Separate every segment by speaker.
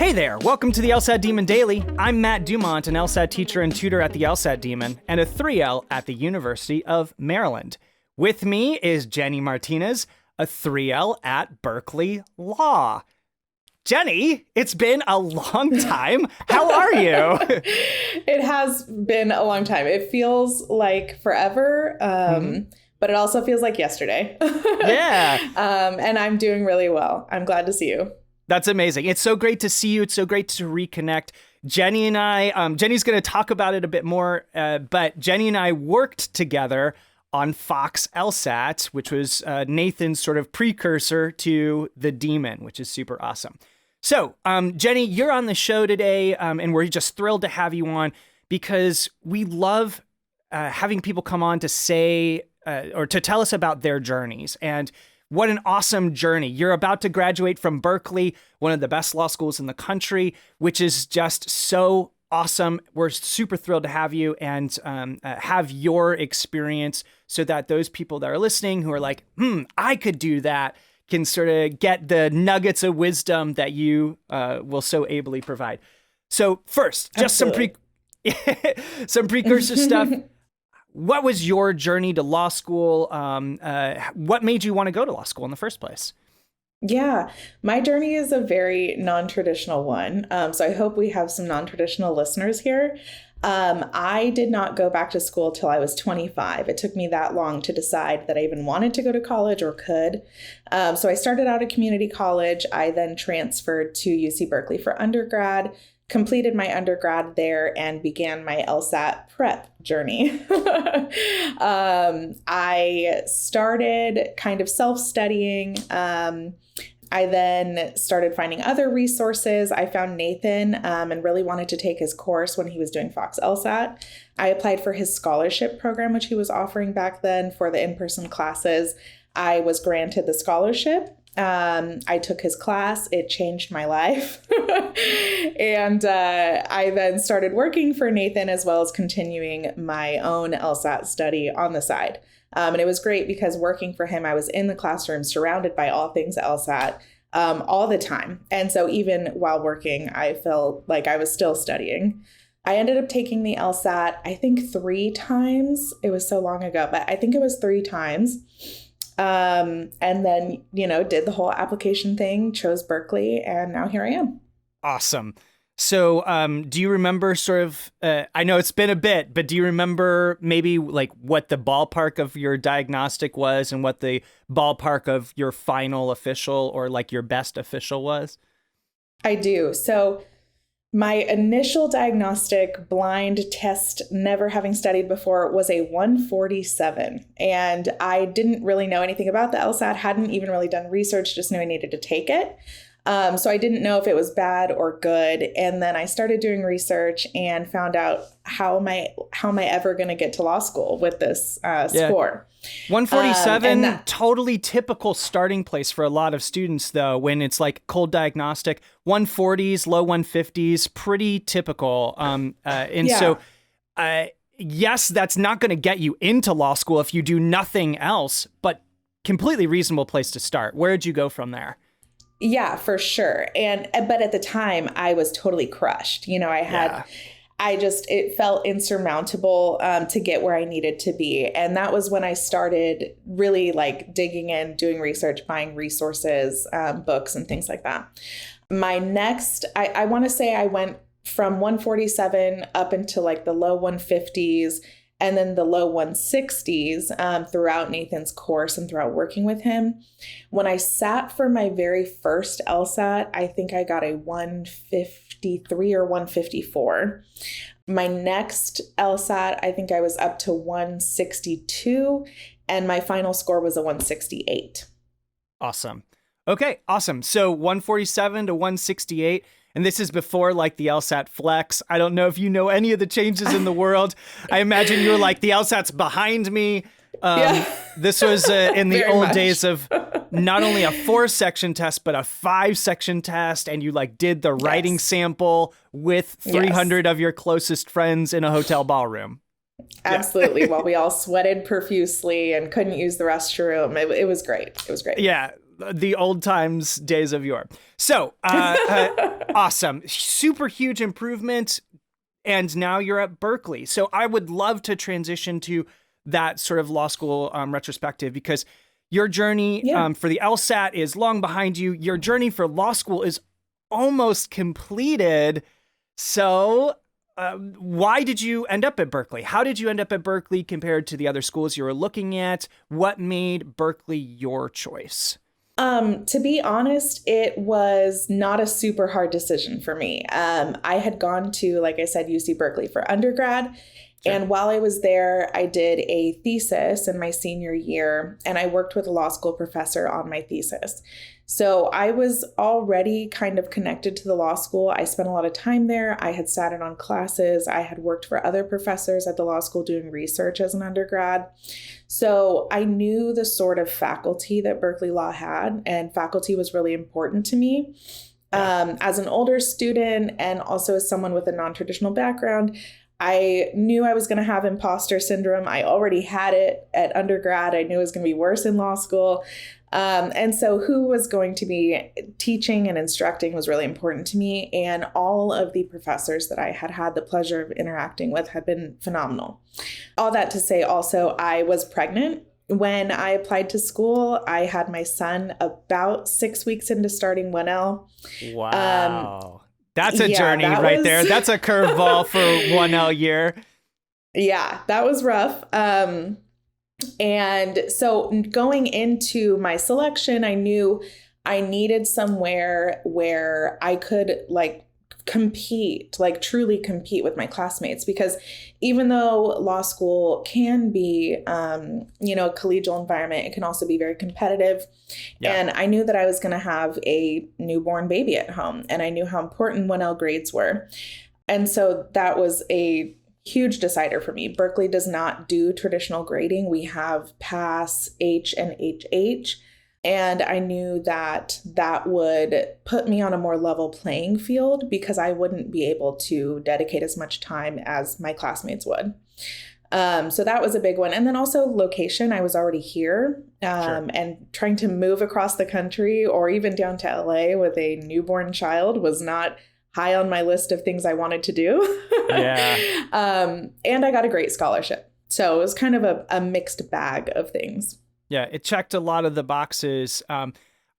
Speaker 1: Hey there, welcome to the LSAT Demon Daily. I'm Matt Dumont, an LSAT teacher and tutor at the LSAT Demon and a 3L at the University of Maryland. With me is Jenni Martines, a 3L at Berkeley Law. Jenni, it's been a long time. How are you?
Speaker 2: It has been a long time. It feels like forever, but it also feels like yesterday.
Speaker 1: Yeah.
Speaker 2: And I'm doing really well. I'm glad to see you.
Speaker 1: That's amazing. It's so great to see you. It's so great to reconnect. Jenni and I, Jenni's going to talk about it a bit more, but Jenni and I worked together on Fox LSAT, which was Nathan's sort of precursor to the Demon, which is super awesome. So, Jenni, you're on the show today, and we're just thrilled to have you on because we love having people come on to say or to tell us about their journeys. And what an awesome journey. You're about to graduate from Berkeley, one of the best law schools in the country, which is just so awesome. We're super thrilled to have you and have your experience so that those people that are listening who are like, I could do that, can sort of get the nuggets of wisdom that you will so ably provide. So first, just some precursor stuff. What was your journey to law school? What made you want to go to law school in the first place?
Speaker 2: Yeah, my journey is a very non-traditional one. So I hope we have some non-traditional listeners here. I did not go back to school till I was 25. It took me that long to decide that I even wanted to go to college or could. So I started out at community college. I then transferred to UC Berkeley for undergrad, completed my undergrad there, and began my LSAT prep journey. I started kind of self-studying. I then started finding other resources. I found Nathan and really wanted to take his course when he was doing Fox LSAT. I applied for his scholarship program, which he was offering back then for the in-person classes. I was granted the scholarship. I took his class. It changed my life. And I then started working for Nathan as well as continuing my own LSAT study on the side. And it was great because working for him, I was in the classroom surrounded by all things LSAT all the time. And so even while working, I felt like I was still studying. I ended up taking the LSAT, I think 3 times. It was so long ago, but I think it was 3 times. And then, did the whole application thing, chose Berkeley, and now here I am.
Speaker 1: Awesome. So, do you remember sort of, I know it's been a bit, but do you remember maybe like what the ballpark of your diagnostic was and what the ballpark of your final official or like your best official was?
Speaker 2: I do. So my initial diagnostic blind test, never having studied before, was a 147. And I didn't really know anything about the LSAT, hadn't even really done research, just knew I needed to take it. So I didn't know if it was bad or good. And then I started doing research and found out how am I ever going to get to law school with this score.
Speaker 1: 147, totally typical starting place for a lot of students, though, when it's like cold diagnostic. 140s, low 150s, pretty typical. So, yes, that's not going to get you into law school if you do nothing else, but completely reasonable place to start. Where did you go from there?
Speaker 2: Yeah, for sure. But at the time I was totally crushed. It felt insurmountable to get where I needed to be. And that was when I started really like digging in, doing research, buying resources, books and things like that. My next, I want to say I went from 147 up into like the low 150s and then the low 160s throughout Nathan's course and throughout working with him. When I sat for my very first LSAT, I think I got a 153 or 154. My next LSAT, I think I was up to 162, and my final score was a 168.
Speaker 1: Awesome. Okay, awesome. So 147 to 168. And this is before like the LSAT Flex. I don't know if you know any of the changes in the world. I imagine you were like, the LSAT's behind me. This was in the old days of not only a 4-section test, but a 5-section test. And you like did the writing sample with 300 of your closest friends in a hotel ballroom.
Speaker 2: Absolutely. While we all sweated profusely and couldn't use the restroom. It was great. It was great.
Speaker 1: Yeah. the old times days of yore. So awesome. Super huge improvement. And now you're at Berkeley. So I would love to transition to that sort of law school retrospective, because your journey for the LSAT is long behind you. Your journey for law school is almost completed. So why did you end up at Berkeley? How did you end up at Berkeley compared to the other schools you were looking at? What made Berkeley your choice?
Speaker 2: To be honest, it was not a super hard decision for me. I had gone to, like I said, UC Berkeley for undergrad. Sure. And while I was there, I did a thesis in my senior year, and I worked with a law school professor on my thesis. So I was already kind of connected to the law school. I spent a lot of time there. I had sat in on classes. I had worked for other professors at the law school doing research as an undergrad. So I knew the sort of faculty that Berkeley Law had, and faculty was really important to me. As an older student and also as someone with a non-traditional background, I knew I was going to have imposter syndrome. I already had it at undergrad. I knew it was going to be worse in law school. And so who was going to be teaching and instructing was really important to me. And all of the professors that I had the pleasure of interacting with had been phenomenal. All that to say also, I was pregnant. When I applied to school, I had my son about 6 weeks into starting 1L.
Speaker 1: Wow. That's a journey right there. That's a curveball for 1L year.
Speaker 2: Yeah, that was rough. And so going into my selection, I knew I needed somewhere where I could compete, truly compete with my classmates, because even though law school can be, a collegial environment, it can also be very competitive. Yeah. And I knew that I was going to have a newborn baby at home, and I knew how important 1L grades were. And so that was a huge decider for me. Berkeley does not do traditional grading. We have PASS, H, and HH. And I knew that that would put me on a more level playing field, because I wouldn't be able to dedicate as much time as my classmates would. So that was a big one. And then also location. I was already here and trying to move across the country or even down to LA with a newborn child was not high on my list of things I wanted to do. Yeah. And I got a great scholarship. So it was kind of a mixed bag of things.
Speaker 1: Yeah, it checked a lot of the boxes.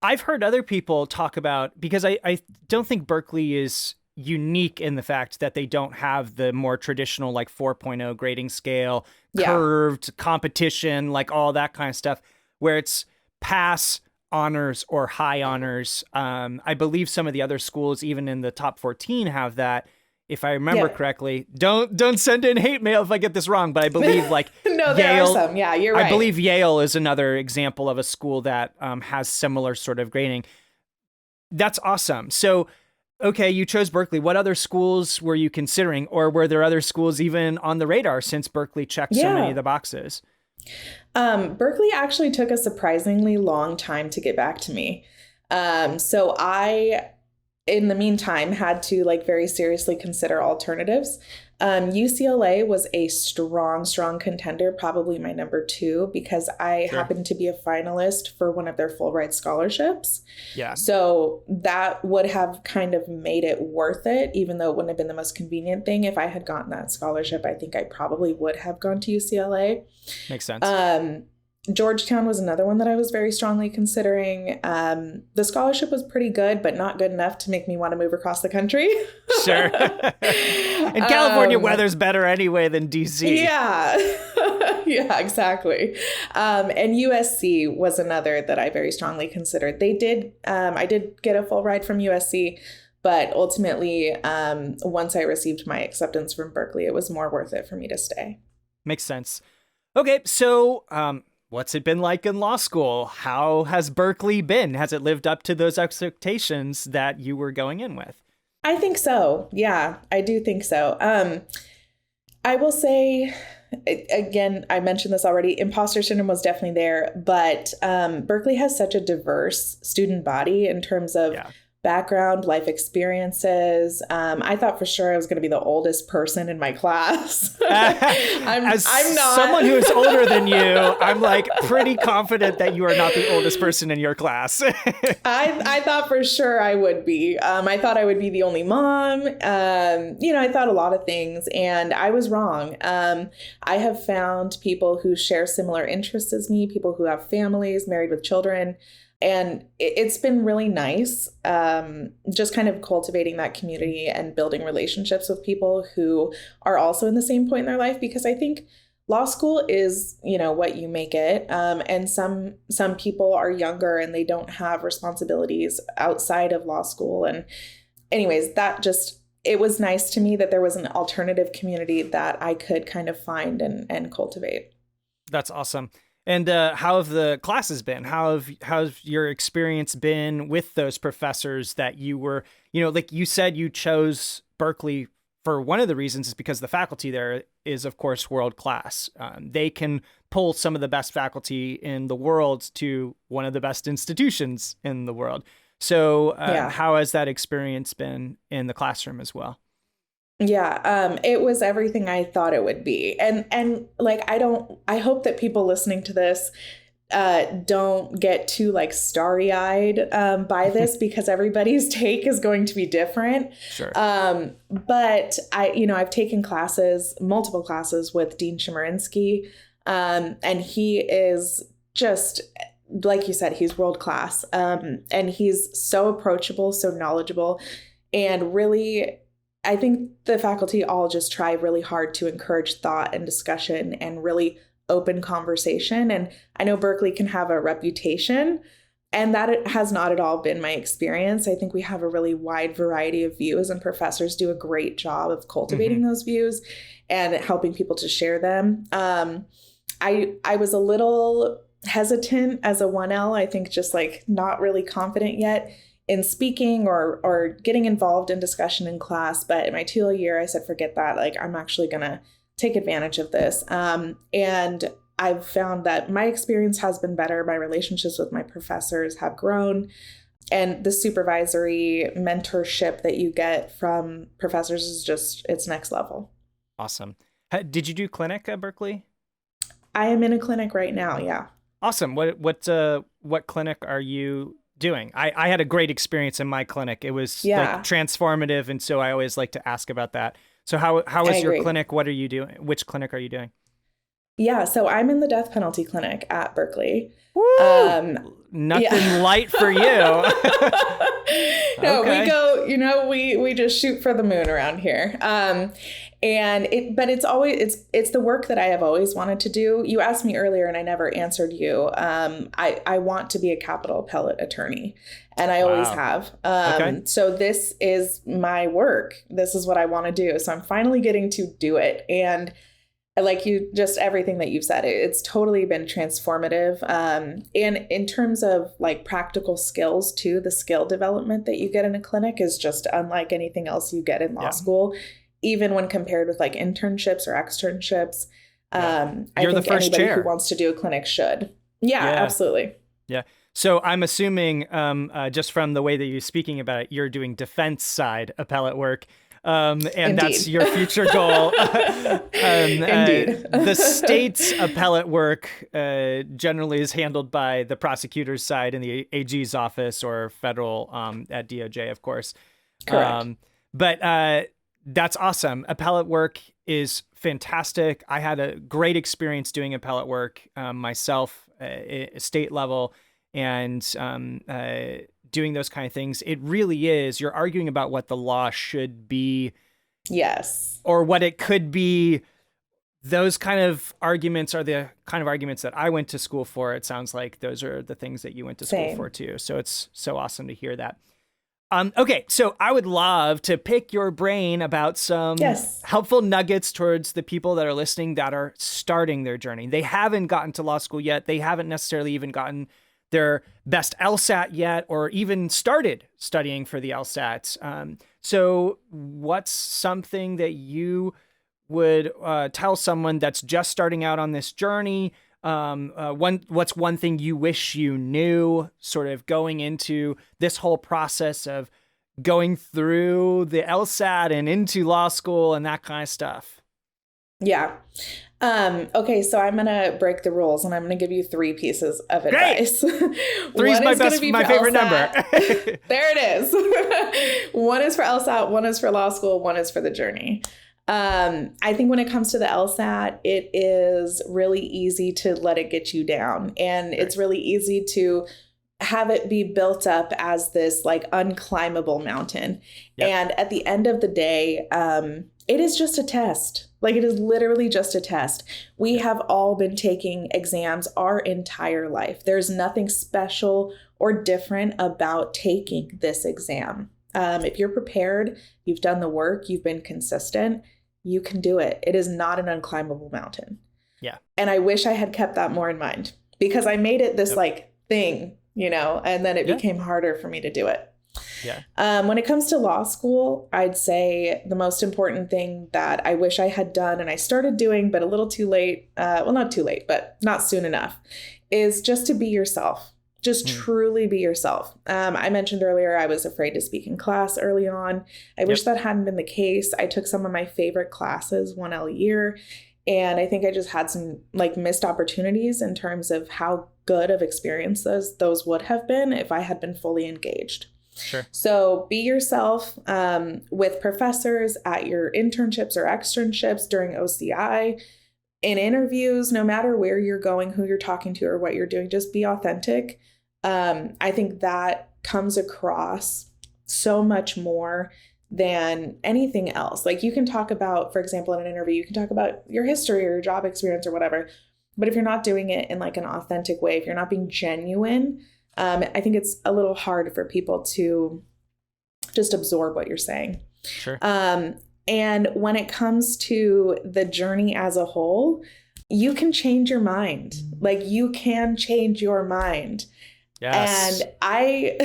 Speaker 1: I've heard other people talk about, because I don't think Berkeley is unique in the fact that they don't have the more traditional 4.0 grading scale, curved competition, all that kind of stuff, where it's pass, honors, or high honors. I believe some of the other schools, even in the top 14, have that. If I remember correctly, don't send in hate mail if I get this wrong, but I believe
Speaker 2: no, there
Speaker 1: Yale,
Speaker 2: are some. Yeah, you're right.
Speaker 1: I believe Yale is another example of a school that has similar sort of grading. That's awesome. So, okay, you chose Berkeley. What other schools were you considering, or were there other schools even on the radar since Berkeley checked so many of the boxes?
Speaker 2: Berkeley actually took a surprisingly long time to get back to me. So I, in the meantime, had to very seriously consider alternatives. UCLA was a strong contender, probably my number 2, because I happened to be a finalist for one of their Fulbright scholarships. Yeah. So that would have kind of made it worth it, even though it wouldn't have been the most convenient thing. If I had gotten that scholarship, I think I probably would have gone to UCLA.
Speaker 1: Makes sense.
Speaker 2: Georgetown was another one that I was very strongly considering. The scholarship was pretty good, but not good enough to make me want to move across the country. Sure.
Speaker 1: And California weather's better anyway than DC.
Speaker 2: Yeah. Yeah, exactly. And USC was another that I very strongly considered. I did get a full ride from USC, but ultimately, once I received my acceptance from Berkeley, it was more worth it for me to stay.
Speaker 1: Makes sense. Okay, so what's it been like in law school? How has Berkeley been? Has it lived up to those expectations that you were going in with?
Speaker 2: I think so. Yeah, I do think so. I will say, again, I mentioned this already, imposter syndrome was definitely there, but Berkeley has such a diverse student body in terms of background, life experiences. I thought for sure I was going to be the oldest person in my class.
Speaker 1: I'm not. Someone who is older than you, I'm like pretty confident that you are not the oldest person in your class.
Speaker 2: I thought for sure I would be. I thought I would be the only mom. I thought a lot of things, and I was wrong. I have found people who share similar interests as me, people who have families, married with children. And it's been really nice, just kind of cultivating that community and building relationships with people who are also in the same point in their life, because I think law school is, what you make it. And some people are younger and they don't have responsibilities outside of law school. And anyways, it was nice to me that there was an alternative community that I could kind of find and cultivate.
Speaker 1: That's awesome. And how have the classes been? How's your experience been with those professors that you were, like you said, you chose Berkeley for one of the reasons is because the faculty there is, of course, world class. They can pull some of the best faculty in the world to one of the best institutions in the world. So how has that experience been in the classroom as well?
Speaker 2: Yeah, it was everything I thought it would be. And like, I hope that people listening to this don't get too like starry-eyed by this, because everybody's take is going to be different.
Speaker 1: Sure.
Speaker 2: But I've taken multiple classes with Dean Chemerinsky, and he is just, like you said, he's world class. And he's so approachable, so knowledgeable, and really, I think the faculty all just try really hard to encourage thought and discussion and really open conversation. And I know Berkeley can have a reputation, and that it has not at all been my experience. I think we have a really wide variety of views, and professors do a great job of cultivating those views and helping people to share them. I was a little hesitant as a 1L, I think, just like not really confident yet in speaking or getting involved in discussion in class. But in my 2L year, I said, forget that. Like, I'm actually going to take advantage of this. And I've found that my experience has been better. My relationships with my professors have grown. And the supervisory mentorship that you get from professors is just, it's next level.
Speaker 1: Awesome. Did you do clinic at Berkeley?
Speaker 2: I am in a clinic right now. Yeah.
Speaker 1: Awesome. What clinic are you doing? I had a great experience in my clinic. It was like transformative. And so I always like to ask about that. So how is your clinic? What are you doing? Which clinic are you doing?
Speaker 2: Yeah. So I'm in the death penalty clinic at Berkeley.
Speaker 1: Woo! Nothing light for you.
Speaker 2: No, okay. We go, we just shoot for the moon around here. But it's the work that I have always wanted to do. You asked me earlier and I never answered you. I want to be a capital appellate attorney, and I always have. Okay. So this is my work. This is what I want to do. So I'm finally getting to do it. And like just everything that you've said, it's totally been transformative. And in terms of like practical skills too, the skill development that you get in a clinic is just unlike anything else you get in law school, even when compared with like internships or externships. I think anybody who wants to do a clinic should. Yeah, absolutely.
Speaker 1: Yeah. So I'm assuming just from the way that you're speaking about it, you're doing defense side appellate work. And Indeed. That's your future goal.
Speaker 2: Indeed.
Speaker 1: The state's appellate work generally is handled by the prosecutor's side in the AG's office, or federal at DOJ, of course.
Speaker 2: Correct.
Speaker 1: But that's awesome. Appellate work is fantastic. I had a great experience doing appellate work myself, state level, and doing those kind of things. It really is. You're arguing about what the law should be.
Speaker 2: Yes.
Speaker 1: Or what it could be. Those kind of arguments are the kind of arguments that I went to school for. It sounds like those are the things that you went to school for too. So it's so awesome to hear that. Okay, so I would love to pick your brain about some helpful nuggets towards the people that are listening that are starting their journey. They haven't gotten to law school yet. They haven't necessarily even gotten their best LSAT yet, or even started studying for the LSAT. So what's something that you would tell someone that's just starting out on this journey? What's one thing you wish you knew, sort of going into this whole process of going through the LSAT and into law school and that kind of stuff?
Speaker 2: Yeah. Okay, so I'm gonna break the rules and I'm gonna give you 3 pieces of advice.
Speaker 1: 3 is my favorite number.
Speaker 2: There it is. 1 is for LSAT, 1 is for law school, 1 is for the journey. I think when it comes to the LSAT, it is really easy to let it get you down, and it's really easy to have it be built up as this like unclimbable mountain. Yep. And at the end of the day, it is just a test. Like, it is literally just a test. We have all been taking exams our entire life. There's nothing special or different about taking this exam. If you're prepared, you've done the work, you've been consistent, you can do it. It is not an unclimbable mountain.
Speaker 1: Yeah.
Speaker 2: And I wish I had kept that more in mind, because I made it this like thing, you know, and then it became harder for me to do it.
Speaker 1: Yeah.
Speaker 2: When it comes to law school, I'd say the most important thing that I wish I had done, and I started doing, but a little too late, well, not too late, but not soon enough, is just to be yourself. Just truly be yourself. I mentioned earlier, I was afraid to speak in class early on. I wish that hadn't been the case. I took some of my favorite classes 1L a year, and I think I just had some like missed opportunities in terms of how good of experiences those would have been if I had been fully engaged.
Speaker 1: Sure.
Speaker 2: So be yourself with professors at your internships or externships during OCI, in interviews, no matter where you're going, who you're talking to, or what you're doing, just be authentic. I think that comes across so much more than anything else. Like, you can talk about, for example, in an interview, you can talk about your history or your job experience or whatever. But if you're not doing it in like an authentic way, if you're not being genuine, I think it's a little hard for people to just absorb what you're saying.
Speaker 1: Sure.
Speaker 2: And when it comes to the journey as a whole, you can change your mind. Like, you can change your mind.
Speaker 1: Yes.
Speaker 2: And I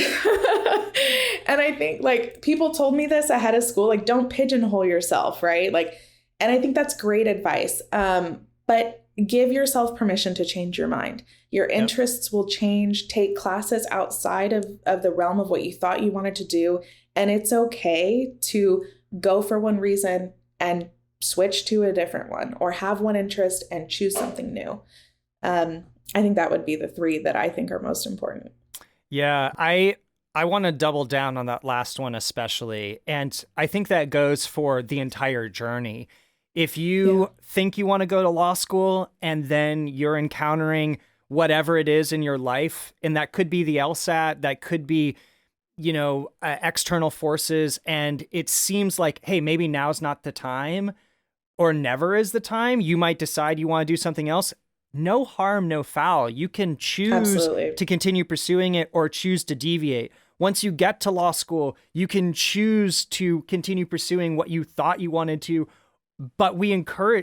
Speaker 2: think like people told me this ahead of school, like, don't pigeonhole yourself, right? Like, and I think that's great advice. But give yourself permission to change your mind. Your interests will change. Take classes outside of the realm of what you thought you wanted to do. And it's okay to go for one reason and switch to a different one, or have one interest and choose something new. I think that would be the 3 that I think are most important.
Speaker 1: Yeah, I want to double down on that last one especially. And I think that goes for the entire journey. If you think you want to go to law school and then you're encountering whatever it is in your life, and that could be the LSAT, that could be, you know, external forces, and it seems like, hey, maybe now's not the time, or never is the time, you might decide you want to do something else. No harm, no foul. You can choose to continue pursuing it or choose to deviate. Once you get to law school, you can choose to continue pursuing what you thought you wanted to. But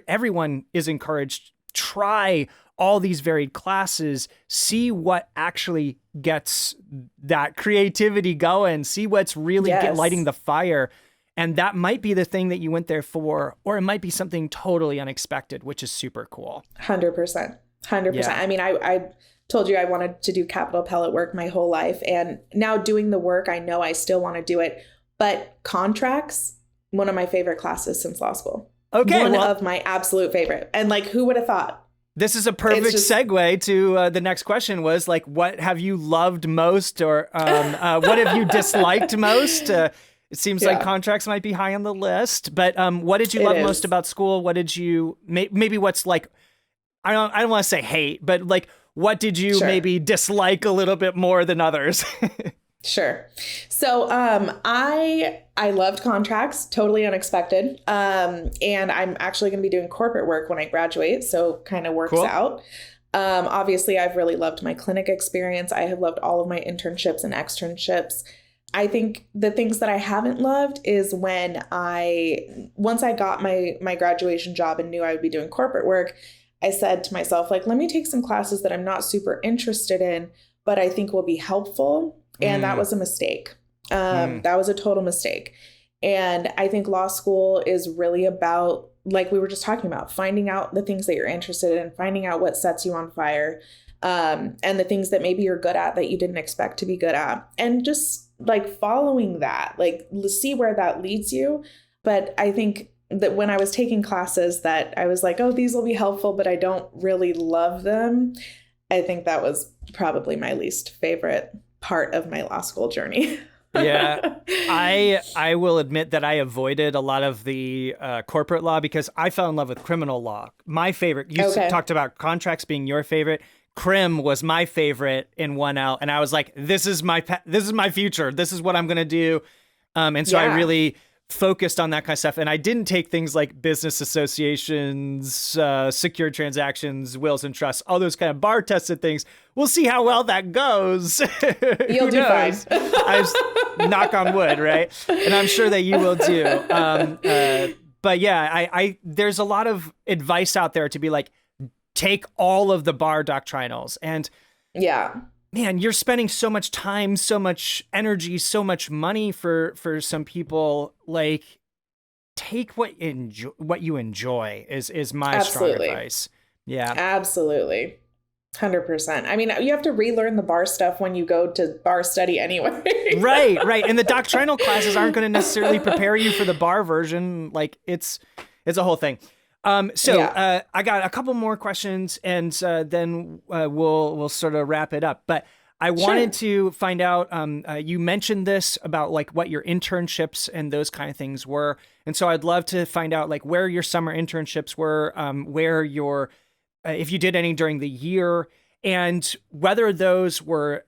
Speaker 1: everyone is encouraged, try all these varied classes, see what actually gets that creativity going, see what's really lighting the fire. And that might be the thing that you went there for, or it might be something totally unexpected, which is super cool.
Speaker 2: 100%. 100%. Yeah. I mean, I told you I wanted to do capital appellate work my whole life. And now doing the work, I know I still want to do it. But contracts, one of my favorite classes since law school.
Speaker 1: Okay.
Speaker 2: One of my absolute favorite. And like, who would have thought?
Speaker 1: This is a perfect segue to the next question was like, what have you loved most, or what have you disliked most? It seems like contracts might be high on the list, but what did you love most about school? What did you, maybe what's like, I don't want to say hate, but like, what did you maybe dislike a little bit more than others?
Speaker 2: Sure. So I loved contracts, totally unexpected. And I'm actually going to be doing corporate work when I graduate. So kind of works out. Obviously, I've really loved my clinic experience. I have loved all of my internships and externships. I think the things that I haven't loved is once I got my graduation job and knew I would be doing corporate work, I said to myself, like, let me take some classes that I'm not super interested in, but I think will be helpful. And that was a mistake. That was a total mistake. And I think law school is really about like we were just talking about, finding out the things that you're interested in, finding out what sets you on fire, and the things that maybe you're good at that you didn't expect to be good at, and just like following that, like see where that leads you. But I think that when I was taking classes that I was like, oh, these will be helpful, but I don't really love them, I think that was probably my least favorite part of my law school journey.
Speaker 1: Yeah, I will admit that I avoided a lot of the corporate law because I fell in love with criminal law. My favorite, you talked about contracts being your favorite. Crim was my favorite in 1L, and I was like, this is my future. This is what I'm going to do. And so I really focused on that kind of stuff. And I didn't take things like business associations, secure transactions, wills and trusts, all those kind of bar tested things. We'll see how well that goes.
Speaker 2: You'll do fine.
Speaker 1: I knock on wood, right? And I'm sure that you will too. But yeah, I there's a lot of advice out there to be like, take all of the bar doctrinals. And man, you're spending so much time, so much energy, so much money for some people. Like, take what you enjoy is my strong advice. Yeah, absolutely.
Speaker 2: 100%. I mean, you have to relearn the bar stuff when you go to bar study anyway.
Speaker 1: Right. And the doctrinal classes aren't going to necessarily prepare you for the bar version. Like, it's a whole thing. I got a couple more questions, and then we'll sort of wrap it up. But I wanted to find out, you mentioned this about like what your internships and those kind of things were. And so I'd love to find out like where your summer internships were, where your, if you did any during the year, and whether those were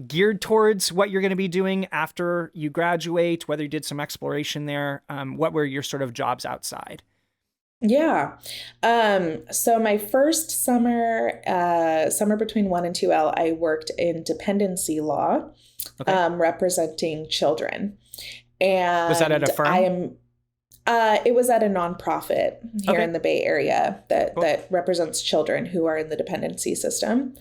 Speaker 1: geared towards what you're going to be doing after you graduate, whether you did some exploration there, what were your sort of jobs outside?
Speaker 2: Yeah. So my first summer between 1 and 2L, I worked in dependency law, representing children. And
Speaker 1: was that at a firm?
Speaker 2: It was at a nonprofit here in the Bay Area that represents children who are in the dependency system.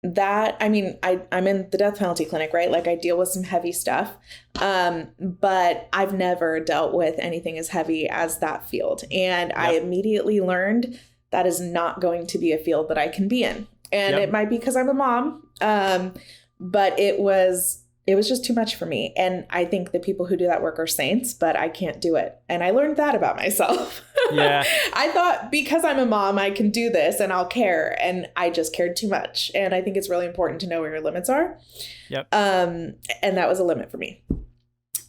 Speaker 2: That, I mean, I'm in the death penalty clinic, right? Like I deal with some heavy stuff, but I've never dealt with anything as heavy as that field. And I immediately learned that is not going to be a field that I can be in. And it might be because I'm a mom, but it was just too much for me. And I think the people who do that work are saints, but I can't do it. And I learned that about myself. Yeah. I thought because I'm a mom, I can do this and I'll care. And I just cared too much. And I think it's really important to know where your limits are. Yep. And that was a limit for me.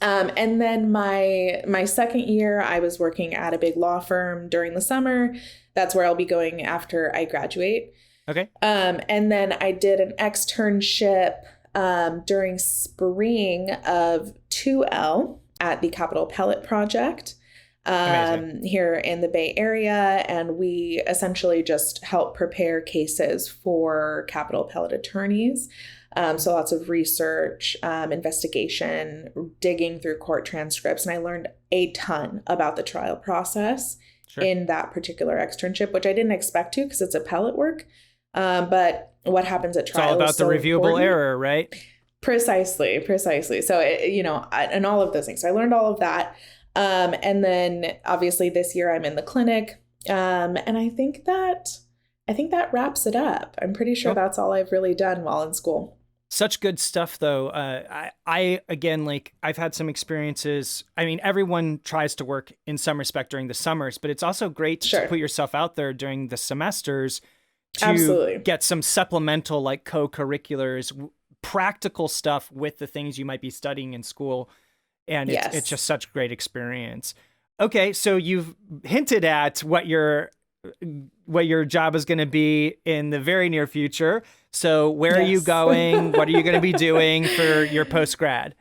Speaker 2: And then my second year, I was working at a big law firm during the summer. That's where I'll be going after I graduate. Okay. And then I did an externship during spring of 2L at the Capital Appellate Project here in the Bay Area. And we essentially just help prepare cases for capital appellate attorneys. So lots of research, investigation, digging through court transcripts. And I learned a ton about the trial process in that particular externship, which I didn't expect to because it's appellate work. But what happens at trial
Speaker 1: is so the reviewable important. Error, right?
Speaker 2: Precisely. So, and all of those things. So I learned all of that. And then obviously this year I'm in the clinic. And I think that wraps it up. I'm pretty sure that's all I've really done while in school.
Speaker 1: Such good stuff, though. I again, like I've had some experiences. I mean, everyone tries to work in some respect during the summers, but it's also great to put yourself out there during the semesters to get some supplemental like co-curriculars, practical stuff with the things you might be studying in school. And it's just such a great experience. Okay, so you've hinted at what your job is going to be in the very near future. So where are you going? What are you going to be doing for your post-grad?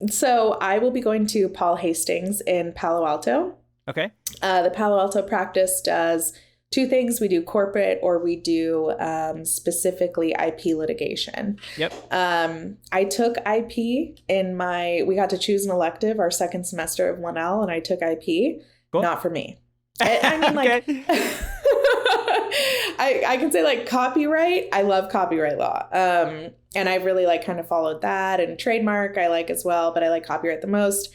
Speaker 2: So I will be going to Paul Hastings in Palo Alto. Okay. The Palo Alto practice does two things. We do corporate or we do specifically IP litigation. Yep. I took IP we got to choose an elective our second semester of 1L, and I took IP. Cool. Not for me. I mean, like, I can say like copyright. I love copyright law. And I've really like kind of followed that, and trademark I like as well, but I like copyright the most.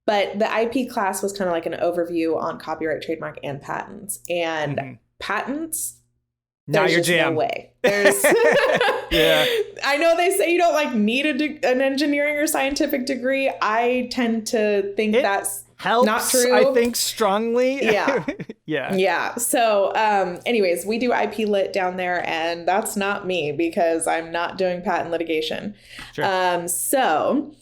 Speaker 2: But the IP class was kind of like an overview on copyright, trademark, and patents. And patents,
Speaker 1: now
Speaker 2: there's
Speaker 1: your
Speaker 2: just
Speaker 1: jam.
Speaker 2: no way. There's
Speaker 1: Yeah.
Speaker 2: I know they say you don't like need an engineering or scientific degree. I tend to think that's
Speaker 1: helps,
Speaker 2: not true.
Speaker 1: I think strongly.
Speaker 2: Yeah.
Speaker 1: Yeah.
Speaker 2: Yeah. So anyways, we do IP lit down there, and that's not me because I'm not doing patent litigation.
Speaker 1: Sure.
Speaker 2: So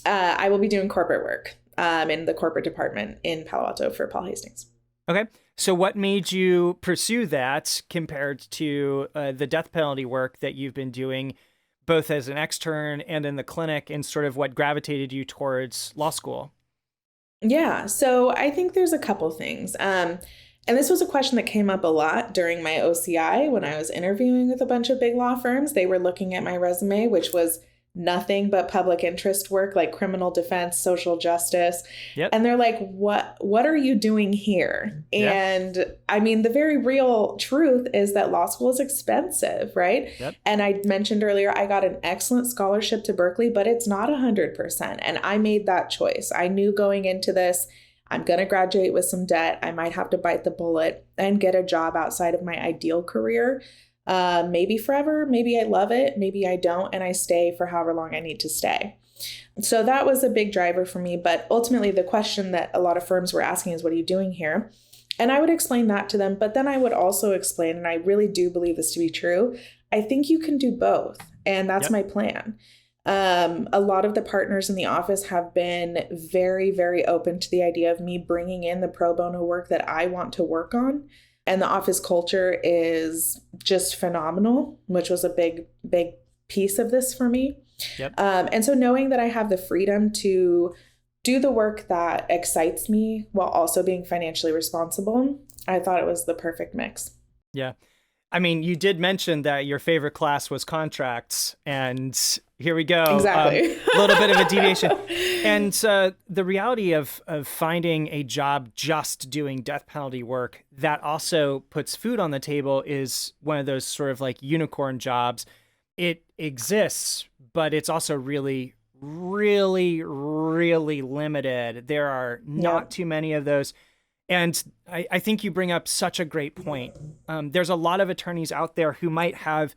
Speaker 2: I will be doing corporate work in the corporate department in Palo Alto for Paul Hastings.
Speaker 1: Okay. So what made you pursue that compared to the death penalty work that you've been doing both as an extern and in the clinic, and sort of what gravitated you towards law school?
Speaker 2: Yeah. So I think there's a couple things. And this was a question that came up a lot during my OCI when I was interviewing with a bunch of big law firms. They were looking at my resume, which was nothing but public interest work, like criminal defense, social justice.
Speaker 1: Yep.
Speaker 2: And they're like, what are you doing here?
Speaker 1: Yep.
Speaker 2: And I mean, the very real truth is that law school is expensive, right?
Speaker 1: Yep.
Speaker 2: And I mentioned earlier, I got an excellent scholarship to Berkeley, but it's not 100%. And I made that choice. I knew going into this, I'm going to graduate with some debt. I might have to bite the bullet and get a job outside of my ideal career. Maybe forever, maybe I love it, maybe I don't, and I stay for however long I need to stay. So that was a big driver for me. But ultimately, the question that a lot of firms were asking is, what are you doing here? And I would explain that to them. But then I would also explain, and I really do believe this to be true, I think you can do both. And that's my plan. A lot of the partners in the office have been very, very open to the idea of me bringing in the pro bono work that I want to work on. And the office culture is just phenomenal, which was a big, big piece of this for me.
Speaker 1: Yep.
Speaker 2: And so knowing that I have the freedom to do the work that excites me while also being financially responsible, I thought it was the perfect mix.
Speaker 1: Yeah. I mean, you did mention that your favorite class was contracts, and here we go.
Speaker 2: Exactly.
Speaker 1: A little bit of a deviation. And the reality of finding a job just doing death penalty work that also puts food on the table is one of those sort of like unicorn jobs. It exists, but it's also really, really, really limited. There are not too many of those. And I think you bring up such a great point. There's a lot of attorneys out there who might have,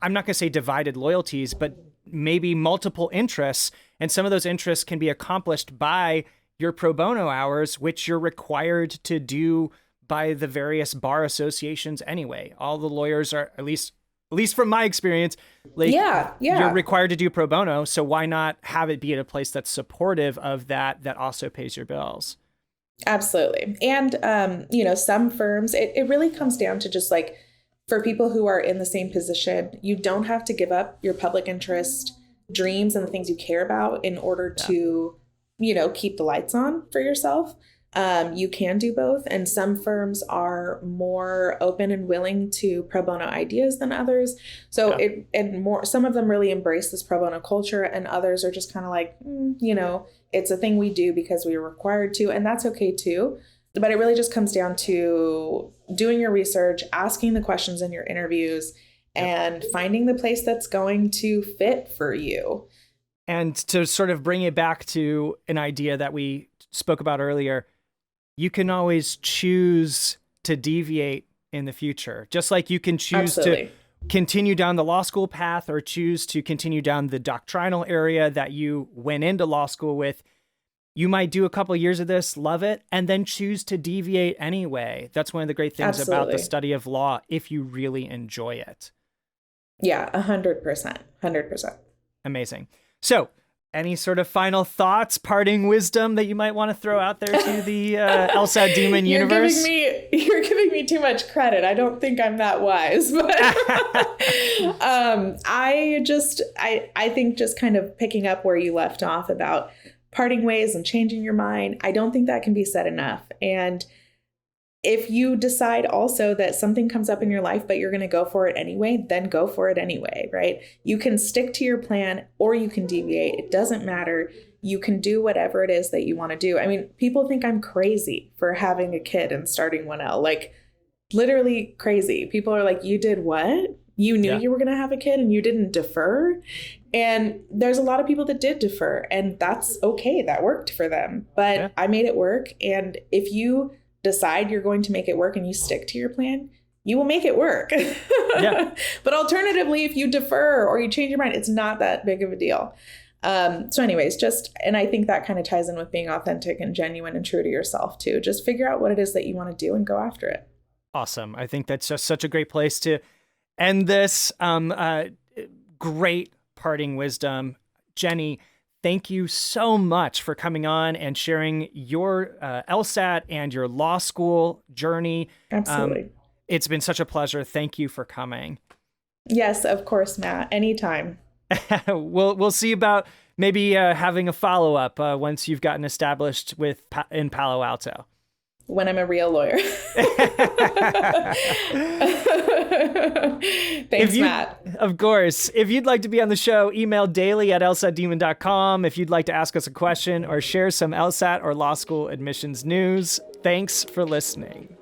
Speaker 1: I'm not going to say divided loyalties, but maybe multiple interests. And some of those interests can be accomplished by your pro bono hours, which you're required to do by the various bar associations anyway. All the lawyers are, at least from my experience, like you're required to do pro bono. So why not have it be at a place that's supportive of that also pays your bills?
Speaker 2: Absolutely. And, some firms, it really comes down to just like, for people who are in the same position, you don't have to give up your public interest dreams and the things you care about in order to, keep the lights on for yourself. You can do both. And some firms are more open and willing to pro bono ideas than others. So some of them really embrace this pro bono culture, and others are just kind of like, it's a thing we do because we are required to, and that's okay too. But it really just comes down to doing your research, asking the questions in your interviews, and finding the place that's going to fit for you.
Speaker 1: And to sort of bring it back to an idea that we spoke about earlier, you can always choose to deviate in the future, just like you can choose to continue down the law school path or choose to continue down the doctrinal area that you went into law school with. You might do a couple of years of this, love it, and then choose to deviate anyway. That's one of the great things about the study of law, if you really enjoy it.
Speaker 2: Yeah, 100%. 100%.
Speaker 1: Amazing. So, any sort of final thoughts, parting wisdom that you might want to throw out there to the LSAT Demon universe?
Speaker 2: You're giving me too much credit. I don't think I'm that wise, but I think just kind of picking up where you left off about parting ways and changing your mind, I don't think that can be said enough. And if you decide also that something comes up in your life, but you're going to go for it anyway, then go for it anyway, right? You can stick to your plan or you can deviate. It doesn't matter. You can do whatever it is that you want to do. I mean, people think I'm crazy for having a kid and starting 1L, like literally crazy. People are like, you did what? You knew you were going to have a kid and you didn't defer. And there's a lot of people that did defer, and that's okay. That worked for them. But I made it work. And if you decide you're going to make it work and you stick to your plan, you will make it work. But alternatively, if you defer or you change your mind, it's not that big of a deal. So anyways, and I think that kind of ties in with being authentic and genuine and true to yourself too. Just figure out what it is that you want to do and go after it.
Speaker 1: Awesome. I think that's just such a great place to end this. Great parting wisdom. Jenni, thank you so much for coming on and sharing your LSAT and your law school journey.
Speaker 2: Absolutely.
Speaker 1: It's been such a pleasure. Thank you for coming.
Speaker 2: Yes, of course, Matt. Anytime.
Speaker 1: We'll see about maybe having a follow-up once you've gotten established in Palo Alto.
Speaker 2: When I'm a real lawyer. Thanks, Matt.
Speaker 1: Of course. If you'd like to be on the show, email daily@lsatdemon.com. If you'd like to ask us a question or share some LSAT or law school admissions news. Thanks for listening.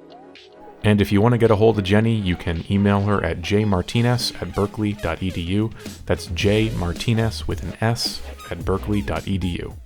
Speaker 3: And if you want to get a hold of Jenni, you can email her at jmartinez@berkeley.edu. That's jmartinez with an S at berkeley.edu.